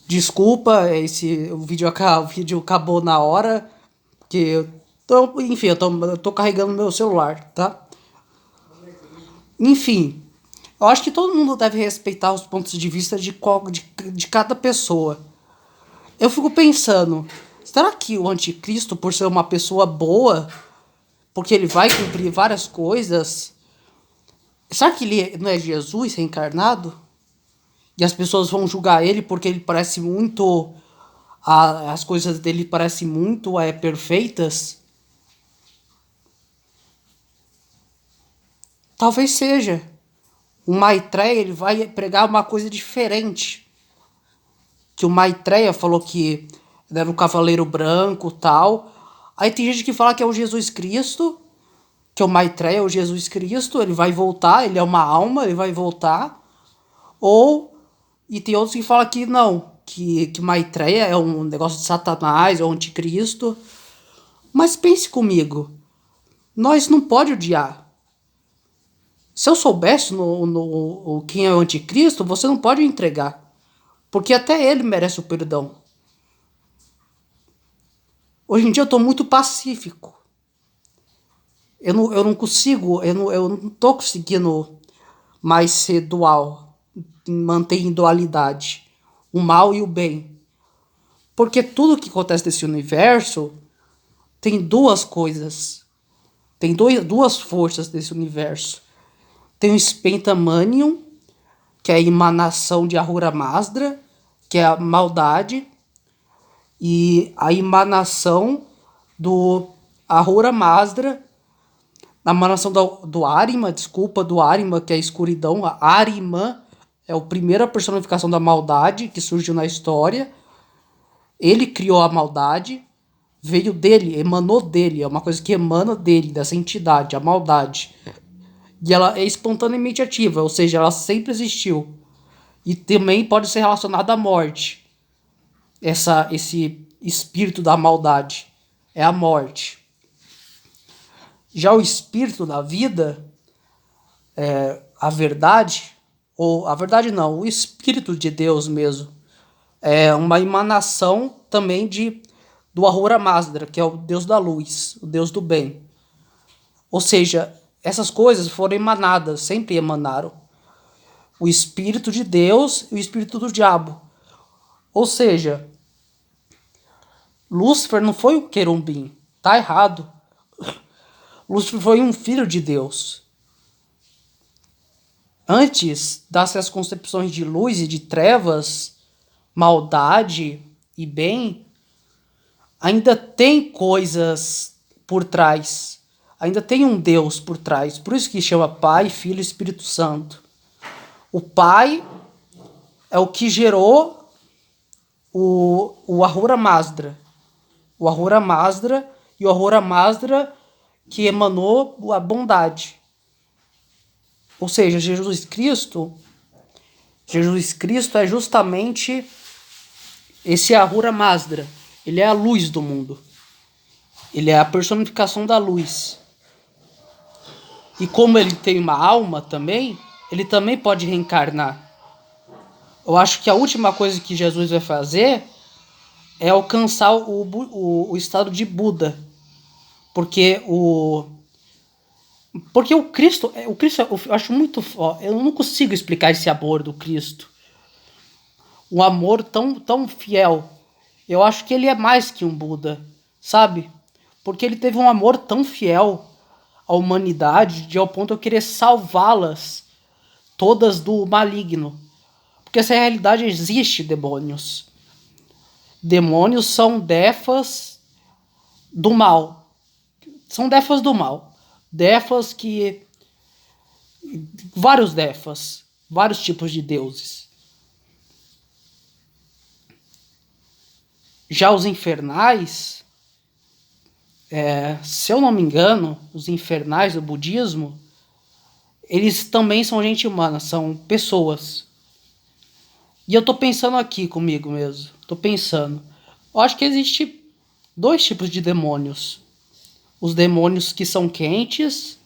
Desculpa, o vídeo acabou na hora, porque eu tô carregando meu celular, tá? Enfim, eu acho que todo mundo deve respeitar os pontos de vista de cada pessoa. Eu fico pensando, será que o anticristo, por ser uma pessoa boa, porque ele vai cumprir várias coisas, será que ele não é Jesus reencarnado? E as pessoas vão julgar ele porque ele parece muito. As coisas dele parecem muito perfeitas? Talvez seja. O Maitreya ele vai pregar uma coisa diferente. Que o Maitreya falou que ele era um cavaleiro branco tal. Aí tem gente que fala que é o Jesus Cristo. Que o Maitreya é o Jesus Cristo. Ele vai voltar, ele é uma alma, ele vai voltar. Ou. E tem outros que falam que não. Que Maitreya é um negócio de Satanás, é o anticristo. Mas pense comigo. Nós não pode odiar. Se eu soubesse quem é o anticristo, você não pode entregar. Porque até ele merece o perdão. Hoje em dia eu estou muito pacífico. Eu não consigo, eu não tô conseguindo mais ser dual. Manter em dualidade. O mal e o bem. Porque tudo que acontece nesse universo tem duas coisas. Tem duas forças desse universo. Tem o Spentamanium, que é a emanação de Ahura Mazda, que é a maldade, e a emanação do Ahura Mazda, a emanação do Arima, do Arima, que é a escuridão. A Arima é a primeira personificação da maldade que surgiu na história. Ele criou a maldade, veio dele, emanou dele, é uma coisa que emana dele, dessa entidade, a maldade. E ela é espontaneamente ativa, ou seja, ela sempre existiu. E também pode ser relacionada à morte. Esse espírito da maldade é a morte. Já o espírito da vida, a verdade, ou a verdade não, o espírito de Deus mesmo, é uma emanação também do Ahura Mazda, que é o Deus da luz, o Deus do bem. Ou seja, essas coisas foram emanadas, sempre emanaram. O espírito de Deus e o espírito do diabo. Ou seja, Lúcifer não foi o querubim, tá errado. Lúcifer foi um filho de Deus. Antes dessas concepções de luz e de trevas, maldade e bem, ainda tem coisas por trás. Ainda tem um Deus por trás. Por isso que chama Pai, Filho e Espírito Santo. O Pai é o que gerou o Ahura Mazda. O Ahura Mazda e o Ahura Mazda que emanou a bondade. Ou seja, Jesus Cristo é justamente esse Ahura Mazda. Ele é a luz do mundo. Ele é a personificação da luz. E como ele tem uma alma também, ele também pode reencarnar. Eu acho que a última coisa que Jesus vai fazer é alcançar o estado de Buda. Porque o Cristo, eu acho muito, eu não consigo explicar esse amor do Cristo. Um amor tão fiel. Eu acho que ele é mais que um Buda, sabe? Porque ele teve um amor tão fiel à humanidade, de ao ponto de eu querer salvá-las todas do maligno. Porque essa realidade existe, demônios. Demônios são defas do mal. São defas do mal. Defas que... Vários defas. Vários tipos de deuses. Já os infernais... se eu não me engano, os infernais do budismo... Eles também são gente humana. São pessoas. E eu tô pensando aqui comigo mesmo. Tô pensando. Eu acho que existe dois tipos de demônios. Os demônios que são quentes.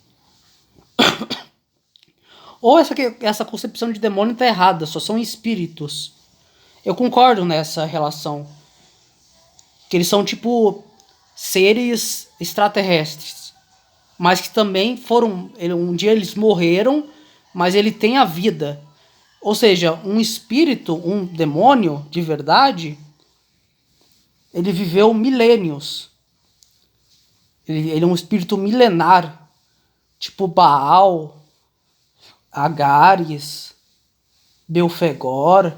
Ou essa concepção de demônio tá errada. Só são espíritos. Eu concordo nessa relação. Que eles são tipo seres extraterrestres. Mas que também foram. Um dia eles morreram, mas ele tem a vida. Ou seja, um espírito, um demônio de verdade, ele viveu milênios. Ele é um espírito milenar. Tipo Baal, Agares, Belfegor,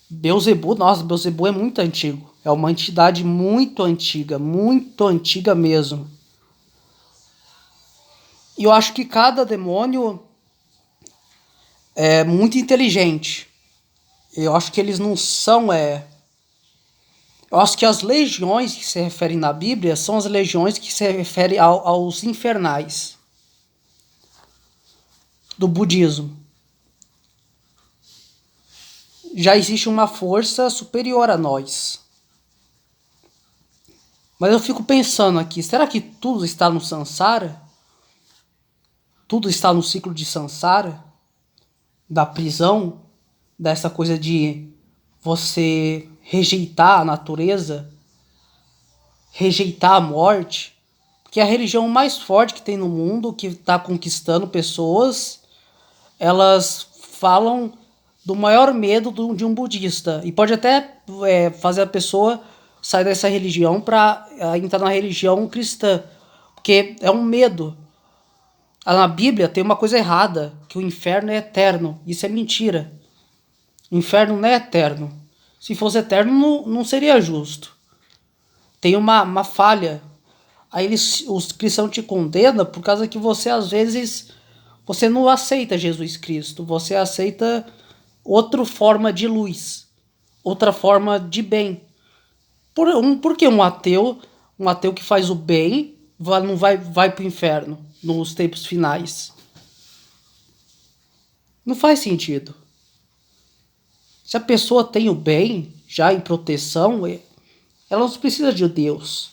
Beelzebub. Nossa, Beelzebub é muito antigo. É uma entidade muito antiga mesmo. E eu acho que cada demônio é muito inteligente. Eu acho que eles não são. Eu acho que as legiões que se referem na Bíblia são as legiões que se referem aos infernais do budismo. Já existe uma força superior a nós. Mas eu fico pensando aqui, será que tudo está no Sansara? Tudo está no ciclo de Sansara? Da prisão? Dessa coisa de você rejeitar a natureza? Rejeitar a morte? Porque a religião mais forte que tem no mundo, que está conquistando pessoas, elas falam do maior medo de um budista. E pode até fazer a pessoa sair dessa religião para entrar na religião cristã. Porque é um medo. Na Bíblia tem uma coisa errada, que o inferno é eterno. Isso é mentira. O inferno não é eterno. Se fosse eterno, não seria justo. Tem uma falha. Aí os cristãos te condenam por causa que você, às vezes, você não aceita Jesus Cristo. Você aceita outra forma de luz. Outra forma de bem. Por que um ateu que faz o bem, não vai para o inferno nos tempos finais? Não faz sentido. Se a pessoa tem o bem, já em proteção, ela não precisa de Deus.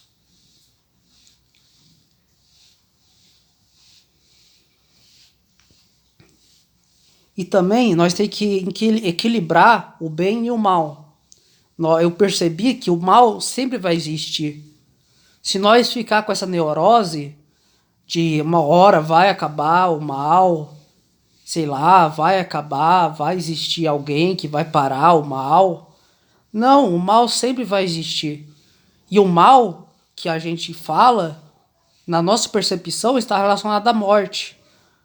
E também nós temos que equilibrar o bem e o mal. Eu percebi que o mal sempre vai existir. Se nós ficar com essa neurose de uma hora vai acabar o mal, sei lá, vai acabar, vai existir alguém que vai parar o mal. Não, o mal sempre vai existir. E o mal que a gente fala, na nossa percepção, está relacionado à morte.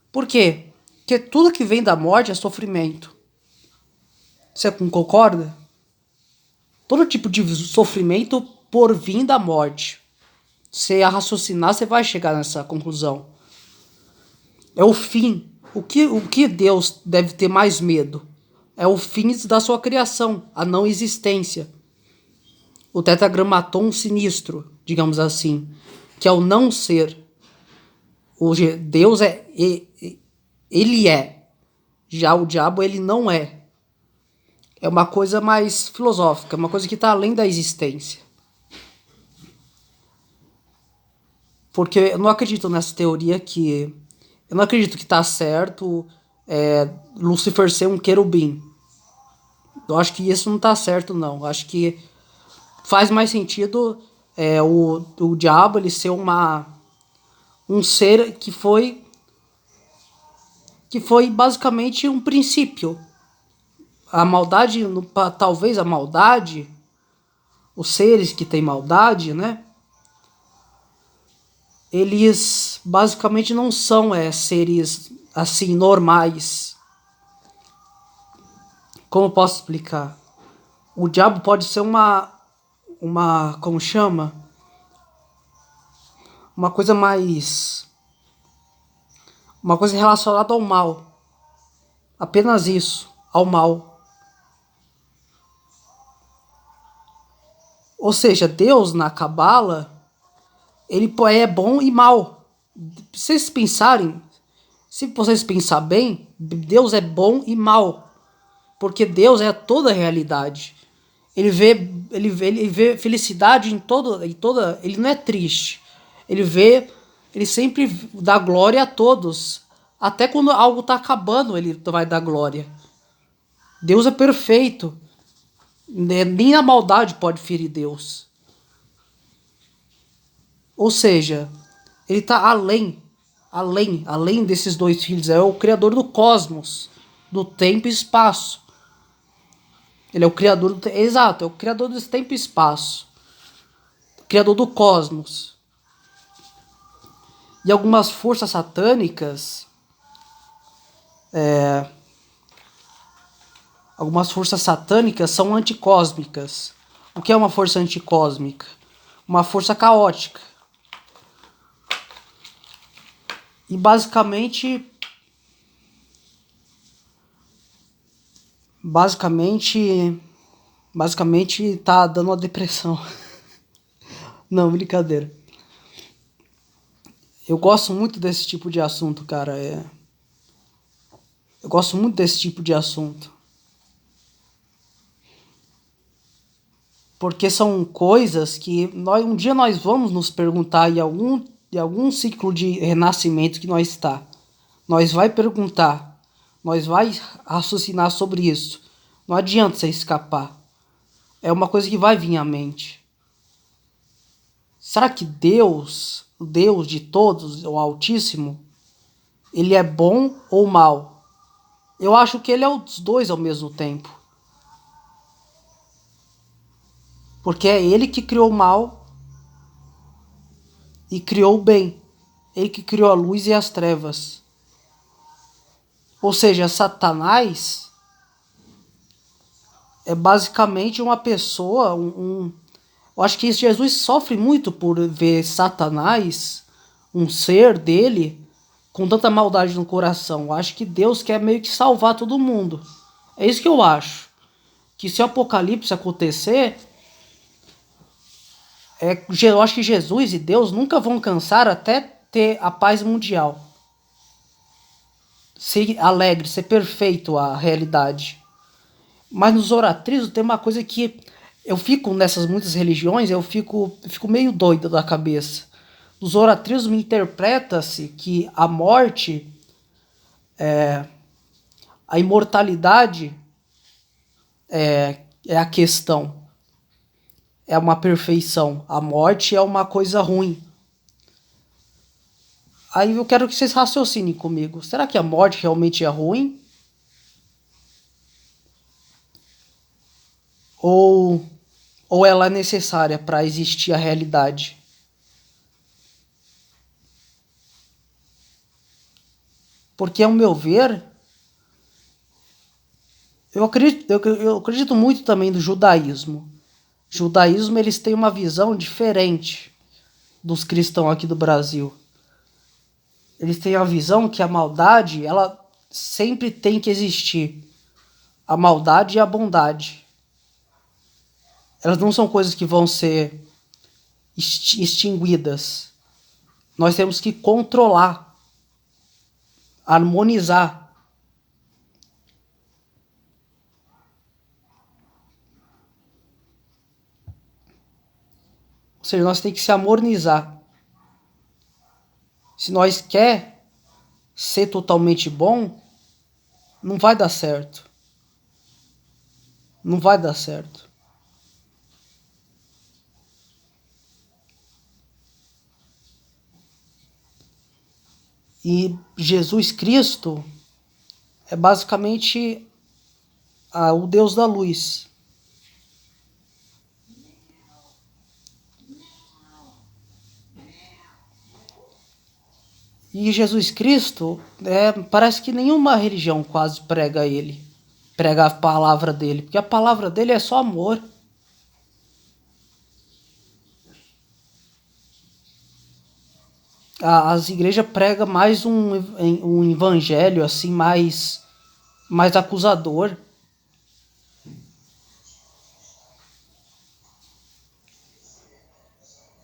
Por quê? Porque tudo que vem da morte é sofrimento. Você concorda? Todo tipo de sofrimento por vir da morte. Você a raciocinar, você vai chegar nessa conclusão. É o fim. O que Deus deve ter mais medo? É o fim da sua criação, a não existência. O tetragramaton sinistro, digamos assim, que é o não ser. Deus ele é. Já o diabo, ele não é. É uma coisa mais filosófica, uma coisa que está além da existência. Porque eu não acredito nessa teoria que... Eu não acredito que está certo Lúcifer ser um querubim. Eu acho que isso não está certo, não. Eu acho que faz mais sentido o diabo ele ser um ser que foi basicamente um princípio. A maldade, talvez a maldade, os seres que têm maldade, né? Eles basicamente não são seres assim normais. Como eu posso explicar? O diabo pode ser como chama? Uma coisa relacionada ao mal. Apenas isso, ao mal. Ou seja, Deus na Cabala, ele é bom e mal. Se vocês pensarem bem, Deus é bom e mal. Porque Deus é toda a realidade. Ele vê felicidade em toda. Ele não é triste. Ele sempre dá glória a todos. Até quando algo está acabando, ele vai dar glória. Deus é perfeito. Nem a maldade pode ferir Deus. Ou seja, ele está além desses dois filhos. É o criador do cosmos, do tempo e espaço. Ele é o criador do... Exato, é o criador desse tempo e espaço. O criador do cosmos. E algumas forças satânicas... Algumas forças satânicas são anticósmicas. O que é uma força anticósmica? Uma força caótica. E basicamente tá dando uma depressão. Não, brincadeira. Eu gosto muito desse tipo de assunto, cara. Eu gosto muito desse tipo de assunto. Porque são coisas que um dia nós vamos nos perguntar em algum ciclo de renascimento que nós está. Nós vai perguntar, nós vai raciocinar sobre isso. Não adianta você escapar. É uma coisa que vai vir à mente. Será que Deus, o Deus de todos, o Altíssimo, ele é bom ou mal? Eu acho que ele é os dois ao mesmo tempo. Porque é ele que criou o mal e criou o bem. Ele que criou a luz e as trevas. Ou seja, Satanás é basicamente uma pessoa, eu acho que Jesus sofre muito por ver Satanás, um ser dele, com tanta maldade no coração. Eu acho que Deus quer meio que salvar todo mundo. É isso que eu acho. Que se o apocalipse acontecer, eu acho que Jesus e Deus nunca vão cansar até ter a paz mundial. Ser alegre, ser perfeito a realidade. Mas no zoroastrismo tem uma coisa que eu fico nessas muitas religiões, eu fico meio doido da cabeça. No zoroastrismo interpreta-se que a morte, a imortalidade é a questão. É uma perfeição. A morte é uma coisa ruim. Aí eu quero que vocês raciocinem comigo. Será que a morte realmente é ruim? Ou ela é necessária para existir a realidade? Porque, ao meu ver, eu acredito muito também do judaísmo. O judaísmo, eles têm uma visão diferente dos cristãos aqui do Brasil. Eles têm a visão que a maldade, ela sempre tem que existir. A maldade e a bondade. Elas não são coisas que vão ser extinguidas. Nós temos que controlar, harmonizar. Ou seja, nós temos que se harmonizar. Se nós quer ser totalmente bom, não vai dar certo. Não vai dar certo. E Jesus Cristo é basicamente o Deus da luz. E Jesus Cristo, parece que nenhuma religião quase prega ele. Prega a palavra dele. Porque a palavra dele é só amor. As igrejas pregam mais um evangelho assim mais acusador.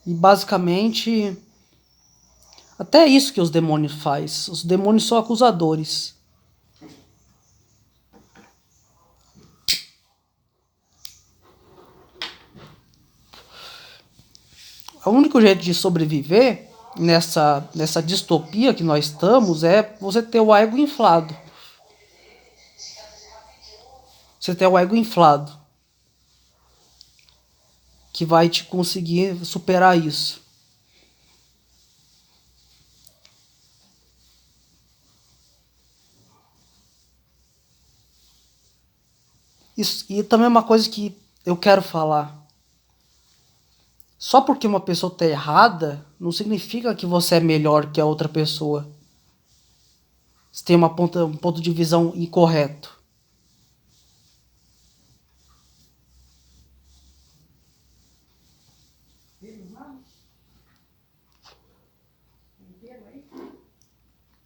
E basicamente até isso que os demônios faz. Os demônios são acusadores. O único jeito de sobreviver nessa distopia que nós estamos é você ter o ego inflado. Você ter o ego inflado. que vai te conseguir superar isso. Isso, e também uma coisa que eu quero falar. Só porque uma pessoa está errada, não significa que você é melhor que a outra pessoa. Você tem um ponto de visão incorreto.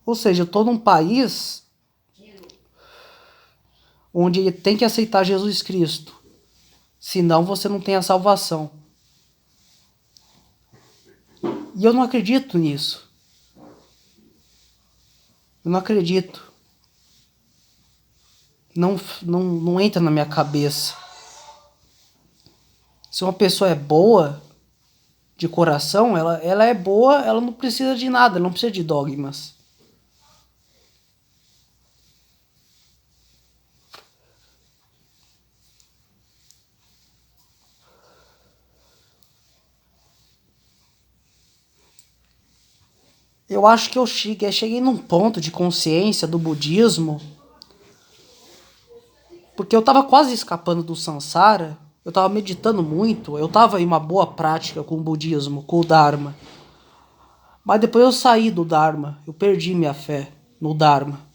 Ou seja, eu estou num país onde tem que aceitar Jesus Cristo. Senão você não tem a salvação. E eu não acredito nisso. Eu não acredito. Não entra na minha cabeça. Se uma pessoa é boa de coração, ela é boa, ela não precisa de nada, ela não precisa de dogmas. Eu acho que eu cheguei num ponto de consciência do budismo, porque eu tava quase escapando do samsara, eu tava meditando muito, eu tava em uma boa prática com o budismo, com o Dharma. Mas depois eu saí do Dharma, eu perdi minha fé no Dharma.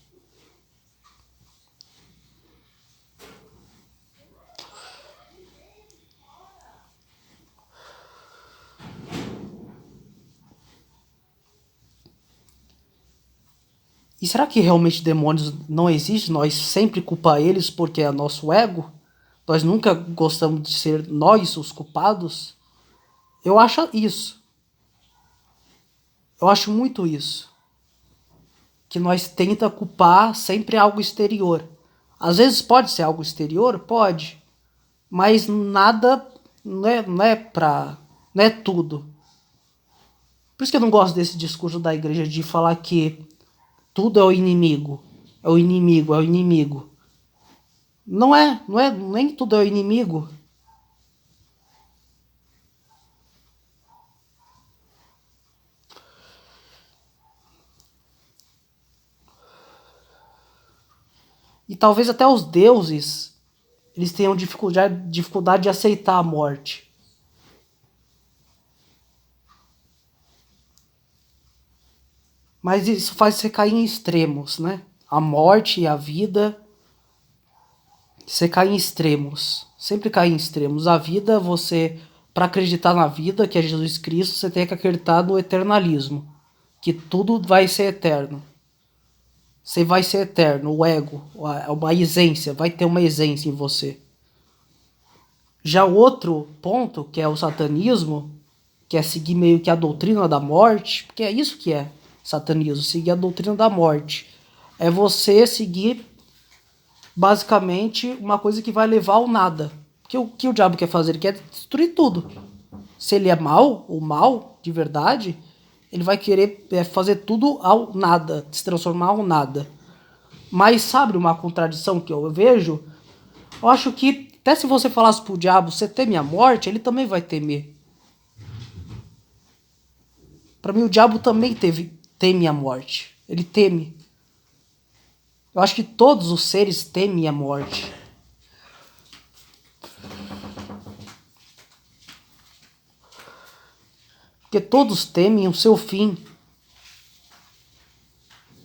E será que realmente demônios não existem? Nós sempre culpamos eles porque é nosso ego? Nós nunca gostamos de ser nós os culpados? Eu acho isso. Eu acho muito isso. Que nós tenta culpar sempre algo exterior. Às vezes pode ser algo exterior? Pode. Mas nada não é tudo. Por isso que eu não gosto desse discurso da igreja de falar que tudo é o inimigo. É o inimigo, é o inimigo. Nem tudo é o inimigo. E talvez até os deuses, eles tenham dificuldade de aceitar a morte. Mas isso faz você cair em extremos, né? A morte e a vida, você cai em extremos. Sempre cai em extremos. A vida, para acreditar na vida, que é Jesus Cristo, você tem que acreditar no eternalismo. Que tudo vai ser eterno. Você vai ser eterno, o ego, uma essência, vai ter uma essência em você. Já o outro ponto, que é o satanismo, que é seguir meio que a doutrina da morte, porque é isso que é satanismo, seguir a doutrina da morte. É você seguir basicamente uma coisa que vai levar ao nada. Porque o que o diabo quer fazer? Ele quer destruir tudo. Se ele é mal, o mal de verdade, ele vai querer fazer tudo ao nada, se transformar ao nada. Mas sabe uma contradição que eu vejo? Eu acho que até se você falasse pro diabo, você teme a morte, ele também vai temer. Para mim o diabo também teme a morte. Ele teme. Eu acho que todos os seres temem a morte. Porque todos temem o seu fim.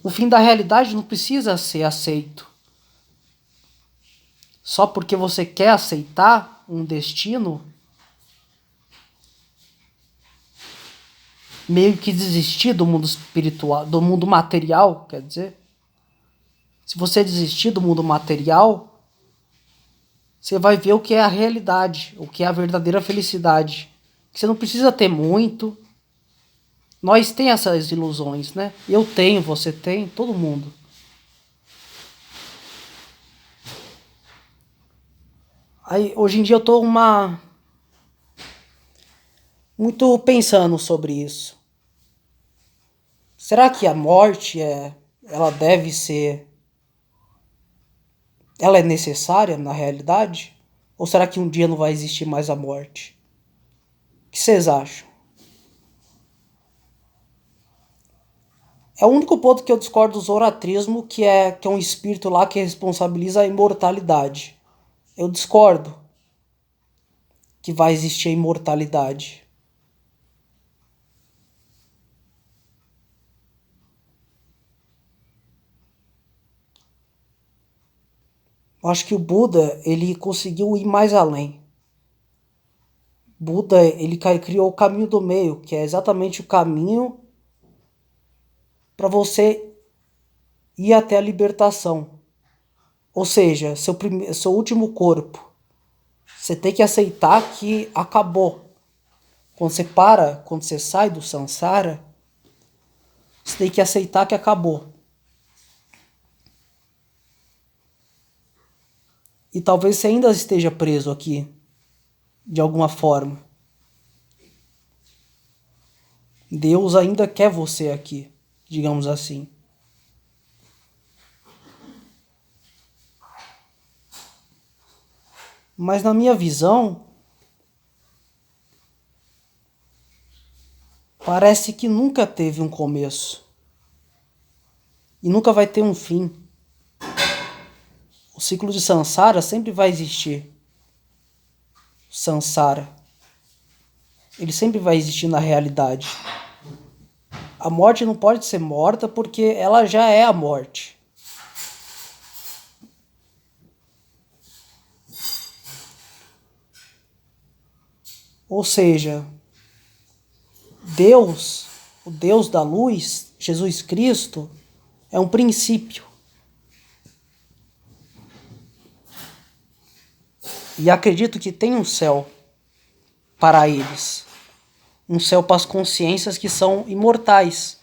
O fim da realidade não precisa ser aceito. Só porque você quer aceitar um destino, meio que desistir do mundo espiritual, do mundo material, quer dizer. Se você desistir do mundo material, você vai ver o que é a realidade, o que é a verdadeira felicidade. Você não precisa ter muito. Nós temos essas ilusões, né? Eu tenho, você tem, todo mundo. Aí, hoje em dia eu tô muito pensando sobre isso. Será que a morte ela deve ser, ela é necessária na realidade? Ou será que um dia não vai existir mais a morte? O que vocês acham? É o único ponto que eu discordo do zoroastrismo, que é um espírito lá que responsabiliza a imortalidade. Eu discordo que vai existir a imortalidade. Eu acho que o Buda, ele conseguiu ir mais além. Buda, ele criou o caminho do meio, que é exatamente o caminho para você ir até a libertação. Ou seja, seu último corpo. Você tem que aceitar que acabou. Quando você sai do samsara, você tem que aceitar que acabou. E talvez você ainda esteja preso aqui, de alguma forma. Deus ainda quer você aqui, digamos assim. Mas na minha visão, parece que nunca teve um começo. E nunca vai ter um fim. O ciclo de samsara sempre vai existir. Samsara. Ele sempre vai existir na realidade. A morte não pode ser morta porque ela já é a morte. Ou seja, Deus, o Deus da luz, Jesus Cristo, é um princípio. E acredito que tem um céu para eles. Um céu para as consciências que são imortais.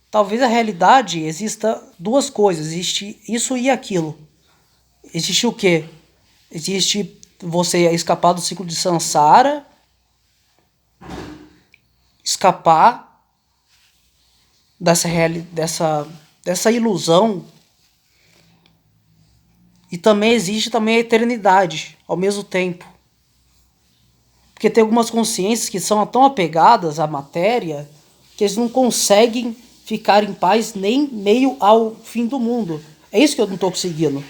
Talvez a realidade exista duas coisas. Existe isso e aquilo. Existe o quê? Existe você escapar do ciclo de samsara, escapar dessa ilusão. E também existe também a eternidade ao mesmo tempo. Porque tem algumas consciências que são tão apegadas à matéria que eles não conseguem ficar em paz nem meio ao fim do mundo. É isso que eu não estou conseguindo.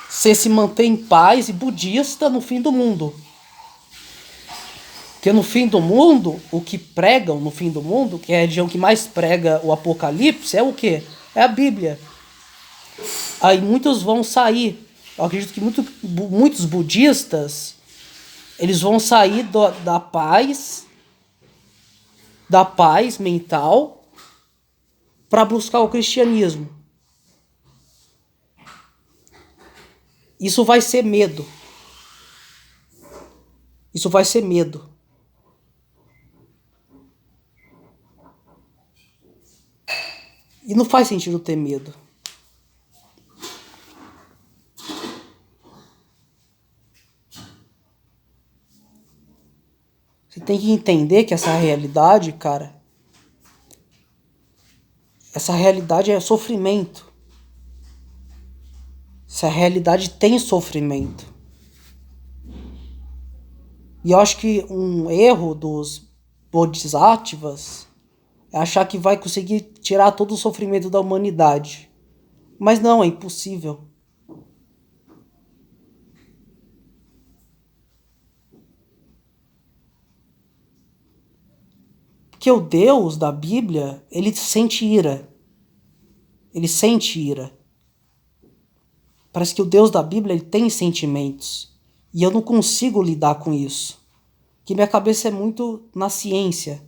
Você se mantém em paz e budista no fim do mundo. Porque no fim do mundo, o que pregam no fim do mundo, que é a religião que mais prega o apocalipse, é o quê? É a Bíblia. Aí muitos vão sair. Eu acredito que muitos budistas, eles vão sair da paz mental, para buscar o cristianismo. Isso vai ser medo. Isso vai ser medo. E não faz sentido ter medo. Você tem que entender que essa realidade, cara, essa realidade é sofrimento. Essa realidade tem sofrimento. E eu acho que um erro dos bodhisattvas é achar que vai conseguir tirar todo o sofrimento da humanidade. Mas não, é impossível. Porque o Deus da Bíblia, ele sente ira. Ele sente ira. Parece que o Deus da Bíblia, ele tem sentimentos. E eu não consigo lidar com isso. Que minha cabeça é muito na ciência.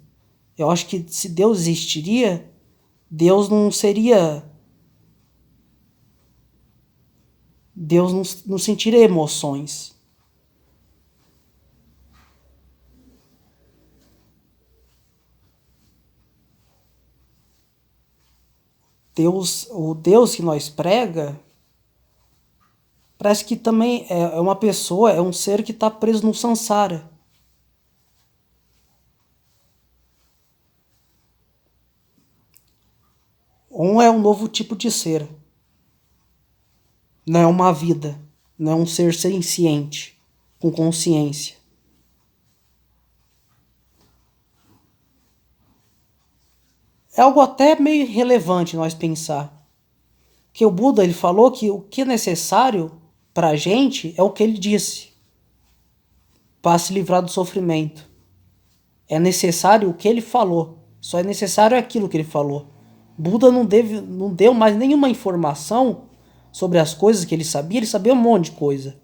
Eu acho que se Deus existiria, Deus não seria... Deus não sentiria emoções. O Deus que nós prega, parece que também é uma pessoa, é um ser que está preso no samsara. Um é um novo tipo de ser. Não é uma vida. Não é um ser senciente, com consciência. É algo até meio relevante nós pensar. Que o Buda ele falou que o que é necessário para a gente é o que ele disse, para se livrar do sofrimento. É necessário o que ele falou. Só é necessário aquilo que ele falou. Buda não deu mais nenhuma informação sobre as coisas que ele sabia um monte de coisa.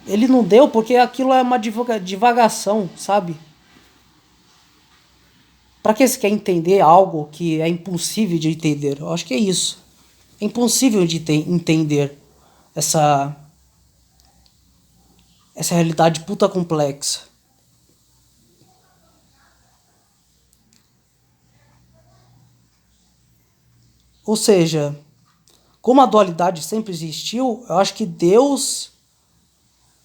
Ele não deu porque aquilo é uma divagação, sabe? Para que você quer entender algo que é impossível de entender? Eu acho que é isso. É impossível de entender essa, essa realidade puta complexa. Ou seja, como a dualidade sempre existiu, eu acho que Deus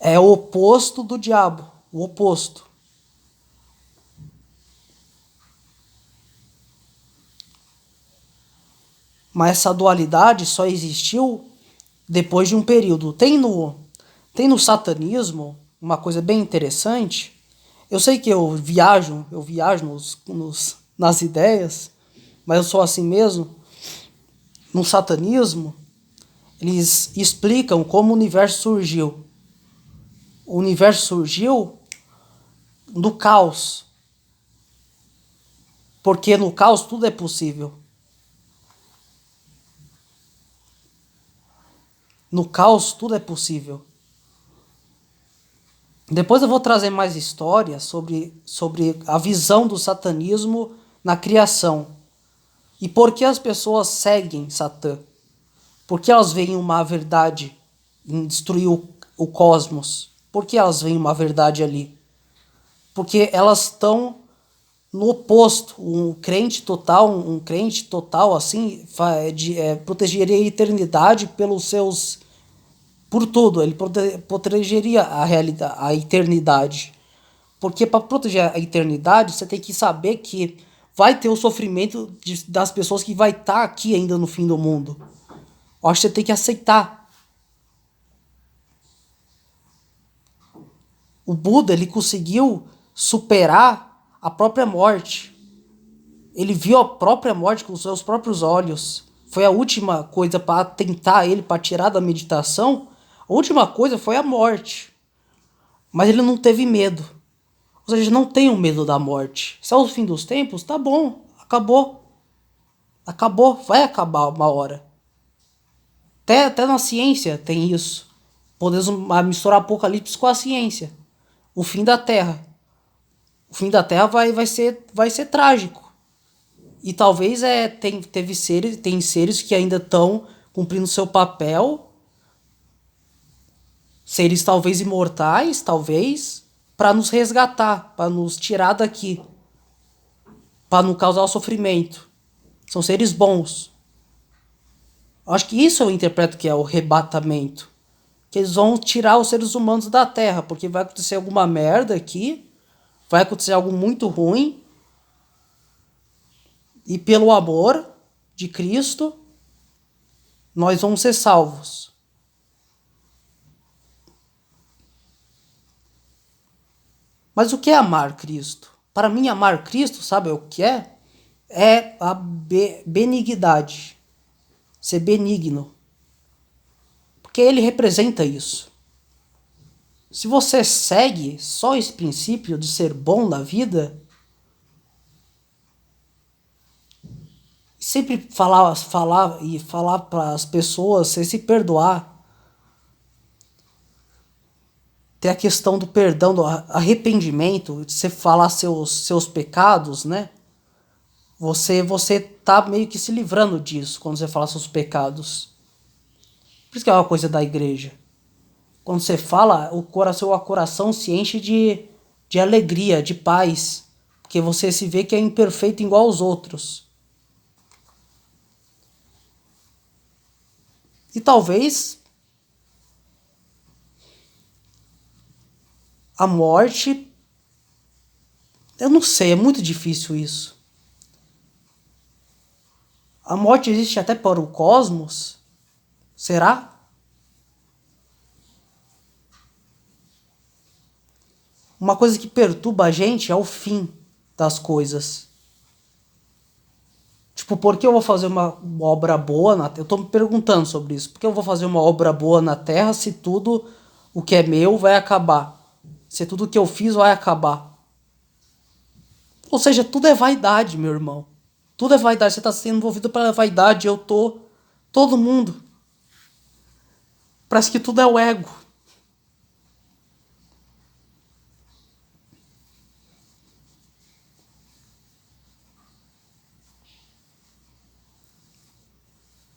é o oposto do diabo, o oposto. Mas essa dualidade só existiu depois de um período. Tem no satanismo uma coisa bem interessante. Eu sei que eu viajo nas ideias, mas eu sou assim mesmo. No satanismo, eles explicam como o universo surgiu. O universo surgiu no caos, porque no caos tudo é possível. No caos tudo é possível. Depois eu vou trazer mais histórias sobre a visão do satanismo na criação. E por que as pessoas seguem Satã? Por que elas veem uma verdade em destruir o cosmos? Por que elas veem uma verdade ali? Porque elas estão no oposto. Um crente total assim, protegeria a eternidade pelos seus por tudo, ele protegeria a realidade, a eternidade. Porque para proteger a eternidade, você tem que saber que vai ter o sofrimento das pessoas que vai estar aqui ainda no fim do mundo. Eu acho que você tem que aceitar. O Buda, ele conseguiu superar a própria morte. Ele viu a própria morte com os seus próprios olhos. Foi a última coisa para tentar ele, para tirar da meditação. A última coisa foi a morte. Mas ele não teve medo. Ou seja, não tenham medo da morte. Se é o fim dos tempos, tá bom. Acabou. Acabou. Vai acabar uma hora. Até na ciência tem isso. Podemos misturar apocalipse com a ciência. O fim da Terra. O fim da Terra vai ser trágico. E talvez tem seres que ainda estão cumprindo seu papel. Seres talvez imortais, talvez, para nos resgatar, para nos tirar daqui, para não causar o sofrimento. São seres bons. Acho que isso eu interpreto que é o arrebatamento. Que eles vão tirar os seres humanos da Terra, porque vai acontecer alguma merda aqui, vai acontecer algo muito ruim, e pelo amor de Cristo, nós vamos ser salvos. Mas o que é amar Cristo? Para mim, amar Cristo, sabe o que é? É a benignidade. Ser benigno. Porque ele representa isso. Se você segue só esse princípio de ser bom na vida, sempre falar para as pessoas, você se perdoar, ter a questão do perdão, do arrependimento, de você falar seus pecados, né? Você tá meio que se livrando disso quando você fala seus pecados. Por isso que é uma coisa da igreja. Quando você fala, o coração se enche de alegria, de paz. Porque você se vê que é imperfeito igual aos outros. E talvez a morte. Eu não sei, é muito difícil isso. A morte existe até para o cosmos? Será? Uma coisa que perturba a gente é o fim das coisas. Tipo, por que eu vou fazer uma obra boa na Terra? Eu tô me perguntando sobre isso. Por que eu vou fazer uma obra boa na Terra se tudo o que é meu vai acabar? Se tudo o que eu fiz vai acabar? Ou seja, tudo é vaidade, meu irmão. Tudo é vaidade. Você tá sendo envolvido pela vaidade, eu tô. Todo mundo. Parece que tudo é o ego.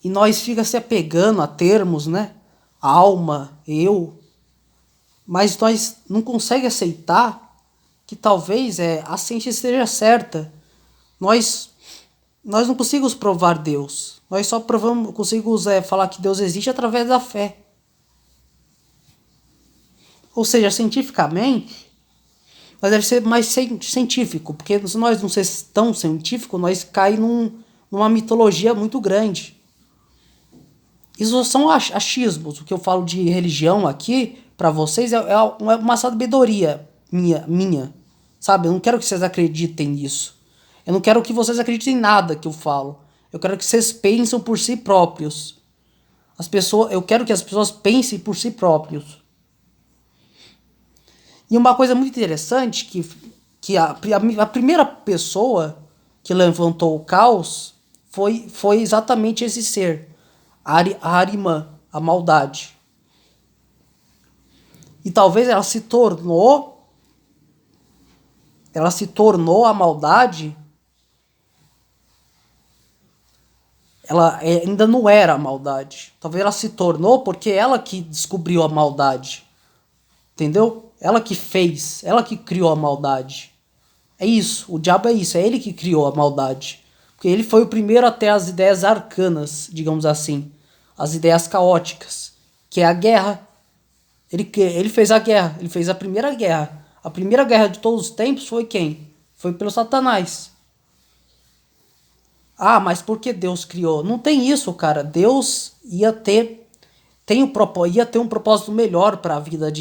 E nós fica se apegando a termos, né? Alma, eu. Mas nós não consegue aceitar que talvez a ciência esteja certa. Nós nós não conseguimos provar Deus. Nós só conseguimos falar que Deus existe através da fé. Ou seja, cientificamente, nós deve ser mais científico, porque se nós não ser tão científico, nós caímos numa mitologia muito grande. Isso são achismos. O que eu falo de religião aqui, para vocês, é uma sabedoria minha. Sabe? Eu não quero que vocês acreditem nisso. Eu não quero que vocês acreditem em nada que eu falo. Eu quero que vocês pensem por si próprios. Eu quero que as pessoas pensem por si próprios. E uma coisa muito interessante, que a primeira pessoa que levantou o caos foi exatamente esse ser. Arimã, a maldade. E talvez ela se tornou a maldade. Ela ainda não era a maldade. Talvez ela se tornou porque ela que descobriu a maldade. Entendeu? Ela que fez, ela que criou a maldade. É isso, o diabo é isso, é ele que criou a maldade. Porque ele foi o primeiro a ter as ideias arcanas, digamos assim. As ideias caóticas, que é a guerra. Ele fez a guerra, ele fez a primeira guerra. A primeira guerra de todos os tempos foi quem? Foi pelo Satanás. Ah, mas por que Deus criou? Não tem isso, cara. Deus ia ter um propósito melhor para a vida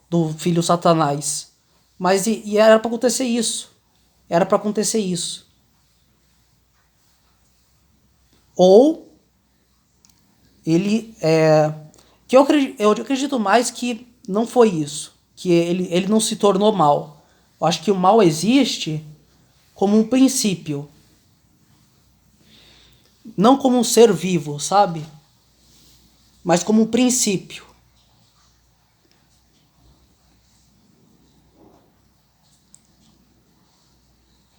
do filho Satanás. Mas era para acontecer isso. Era para acontecer isso. Ou ele que eu acredito mais que não foi isso, que ele não se tornou mal. Eu acho que o mal existe como um princípio, não como um ser vivo, sabe? Mas como um princípio.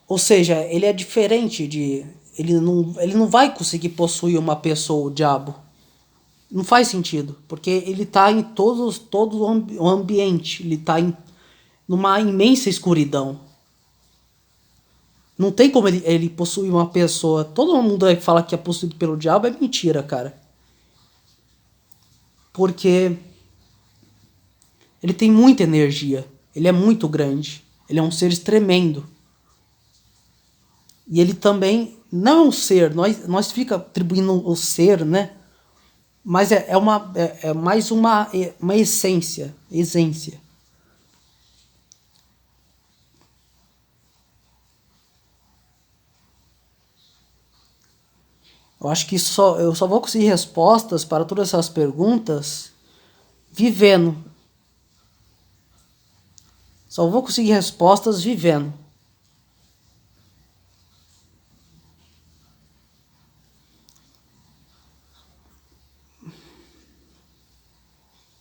Ou seja, ele é diferente de ele não vai conseguir possuir uma pessoa, o diabo. Não faz sentido, porque ele está em todo o ambiente, ele está numa imensa escuridão. Não tem como ele possuir uma pessoa. Todo mundo aí que fala que é possuído pelo diabo é mentira, cara. Porque ele tem muita energia, ele é muito grande, ele é um ser tremendo. E ele também não é um ser, nós fica atribuindo o ser, né? Mas é mais uma essência. Eu acho que eu só vou conseguir respostas para todas essas perguntas vivendo. Só vou conseguir respostas vivendo.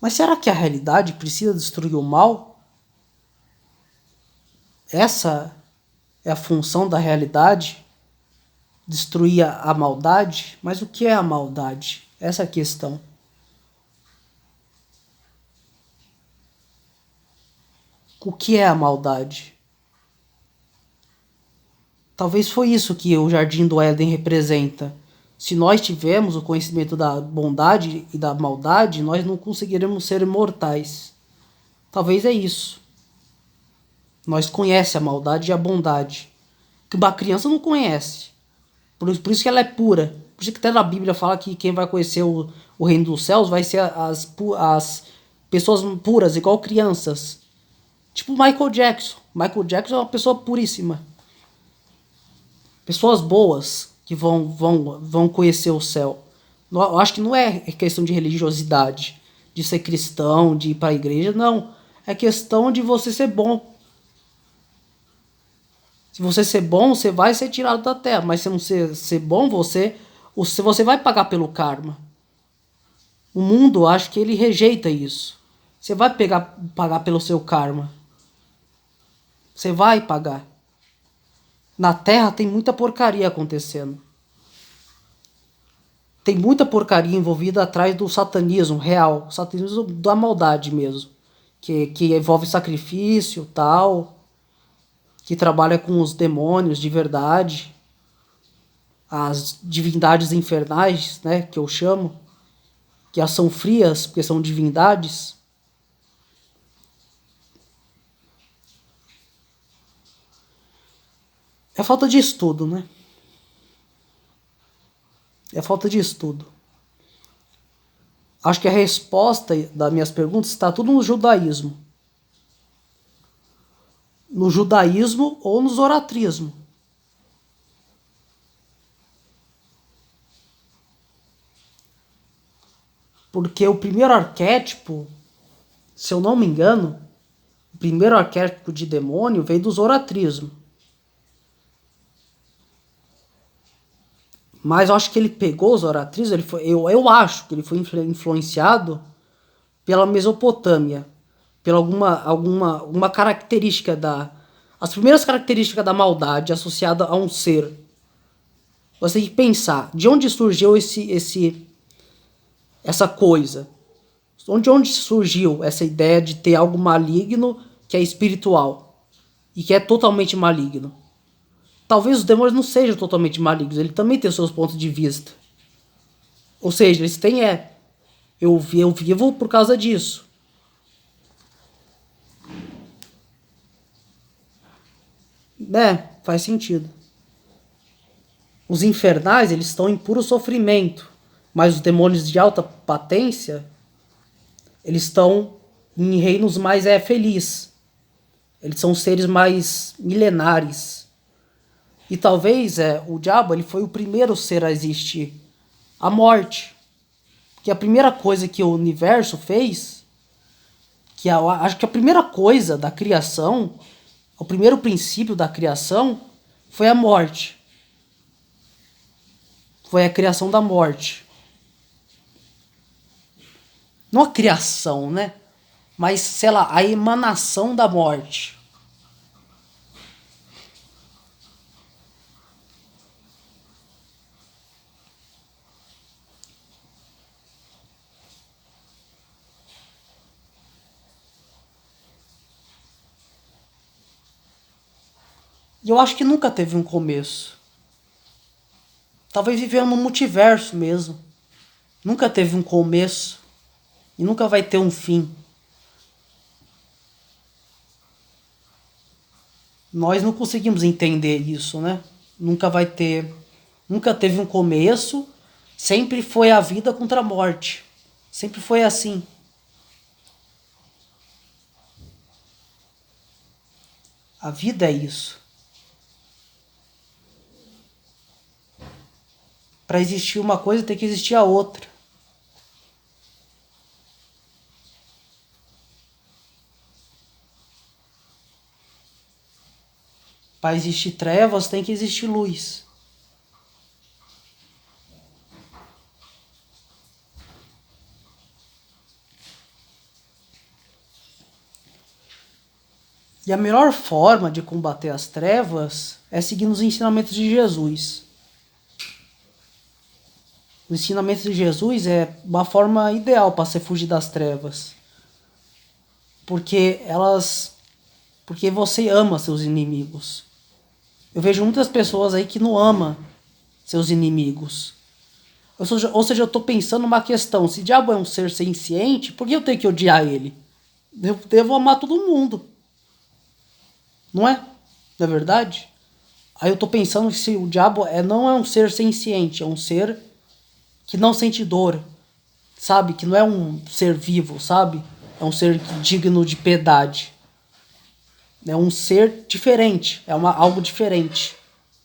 Mas será que a realidade precisa destruir o mal? Essa é a função da realidade? Destruir a maldade? Mas o que é a maldade? Essa é a questão. O que é a maldade? Talvez foi isso que o Jardim do Éden representa. Se nós tivermos o conhecimento da bondade e da maldade, nós não conseguiremos ser imortais. Talvez é isso. Nós conhecemos a maldade e a bondade, que uma criança não conhece. Por isso que ela é pura. Por isso que até na Bíblia fala que quem vai conhecer o reino dos céus vai ser as pessoas puras, igual crianças. Tipo Michael Jackson. Michael Jackson é uma pessoa puríssima. Pessoas boas. que vão conhecer o céu. Eu acho que não é questão de religiosidade, de ser cristão, de ir para a igreja, não. É questão de você ser bom. Se você ser bom, você vai ser tirado da terra, mas se não ser bom, você vai pagar pelo karma. O mundo, acho que ele rejeita isso. Você vai pagar pelo seu karma. Você vai pagar. Na Terra tem muita porcaria acontecendo. Tem muita porcaria envolvida atrás do satanismo real. Satanismo da maldade mesmo. Que envolve sacrifício, tal. Que trabalha com os demônios de verdade. As divindades infernais, né? Que eu chamo. Que elas são frias porque são divindades. É falta de estudo, né? É falta de estudo. Acho que a resposta das minhas perguntas está tudo no judaísmo. No judaísmo ou no zoratrismo. Porque o primeiro arquétipo, se eu não me engano, o primeiro arquétipo de demônio veio do zoratrismo. Mas eu acho que ele pegou o zoratrismo, eu acho que ele foi influenciado pela Mesopotâmia, pela alguma característica as primeiras características da maldade associada a um ser. Você tem que pensar, de onde surgiu essa coisa? Onde surgiu essa ideia de ter algo maligno que é espiritual e que é totalmente maligno? Talvez os demônios não sejam totalmente malignos, ele também tem os seus pontos de vista. Ou seja, eles têm eu vivo por causa disso. Né? Faz sentido. Os infernais, eles estão em puro sofrimento, mas os demônios de alta patência, eles estão em reinos mais felizes. Eles são seres mais milenares. E talvez o diabo ele foi o primeiro ser a existir. A morte. Que a primeira coisa que o universo fez, acho que a primeira coisa da criação, o primeiro princípio da criação foi a morte. Foi a criação da morte. Não a criação, né? Mas, sei lá, a emanação da morte. E eu acho que nunca teve um começo. Talvez vivemos no multiverso mesmo. Nunca teve um começo. E nunca vai ter um fim. Nós não conseguimos entender isso, né? Nunca teve um começo. Sempre foi a vida contra a morte. Sempre foi assim. A vida é isso. Para existir uma coisa tem que existir a outra. Para existir trevas tem que existir luz. E a melhor forma de combater as trevas é seguindo os ensinamentos de Jesus. Os ensinamentos de Jesus é uma forma ideal para você fugir das trevas. Porque você ama seus inimigos. Eu vejo muitas pessoas aí que não amam seus inimigos. Ou seja, eu estou pensando numa questão. Se o diabo é um ser senciente, por que eu tenho que odiar ele? Eu devo amar todo mundo. Não é? Não é verdade? Aí eu estou pensando que se o diabo não é um ser senciente, é um ser que não sente dor, sabe? Que não é um ser vivo, sabe? É um ser digno de piedade. É um ser diferente, algo diferente.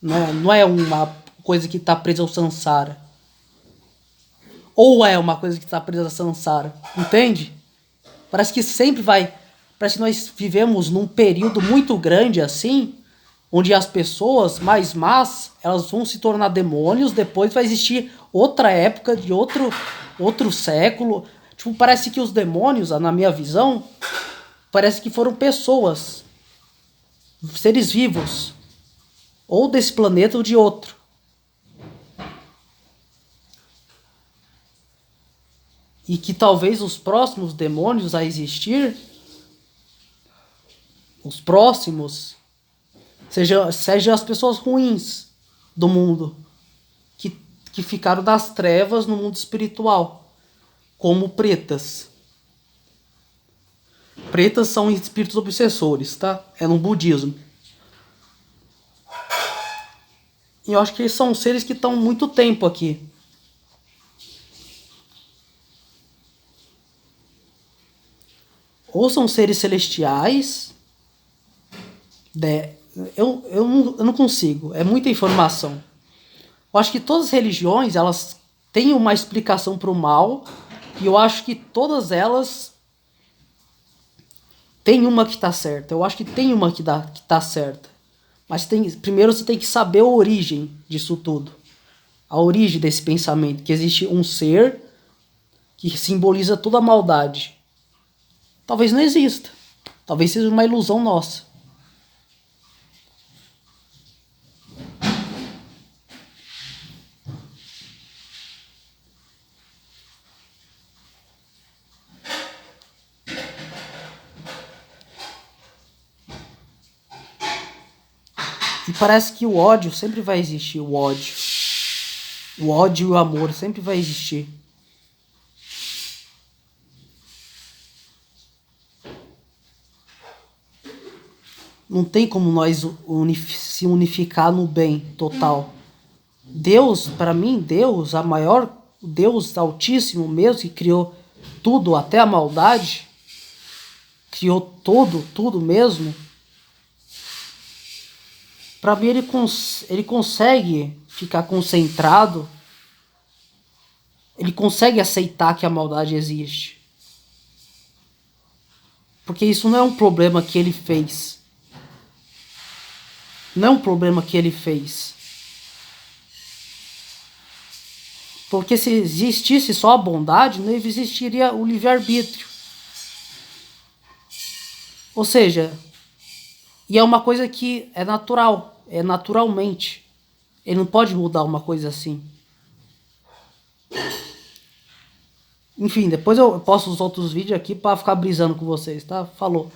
Não é uma coisa que está presa ao samsara. Ou é uma coisa que está presa ao samsara. Entende? Parece que sempre vai... Parece que nós vivemos num período muito grande assim, onde as pessoas mais más, elas vão se tornar demônios, depois vai existir outra época de outro século. Tipo, parece que os demônios, na minha visão, parece que foram pessoas, seres vivos, ou desse planeta ou de outro. E que talvez os próximos demônios a existir, os próximos, sejam as pessoas ruins do mundo, que ficaram das trevas no mundo espiritual, como pretas. Pretas são espíritos obsessores, tá? É no budismo. E eu acho que eles são seres que estão muito tempo aqui. Ou são seres celestiais. Eu não consigo. É muita informação. Eu acho que todas as religiões, elas têm uma explicação para o mal. E eu acho que todas elas tem uma que está certa. Eu acho que tem uma que está certa. Mas primeiro você tem que saber a origem disso tudo. A origem desse pensamento. Que existe um ser que simboliza toda a maldade. Talvez não exista. Talvez seja uma ilusão nossa. E parece que o ódio sempre vai existir. O ódio e o amor sempre vai existir. Não tem como nós se unificar no bem total. Deus, para mim, Deus, a maior, Deus Altíssimo mesmo, que criou tudo, até a maldade, criou tudo mesmo. Para mim, ele consegue ficar concentrado, ele consegue aceitar que a maldade existe. Porque isso não é um problema que ele fez. Não é um problema que ele fez. Porque se existisse só a bondade, não existiria o livre-arbítrio. Ou seja, e é uma coisa que é natural, é naturalmente. Ele não pode mudar uma coisa assim. Enfim, depois eu posto os outros vídeos aqui para ficar brisando com vocês, tá? Falou.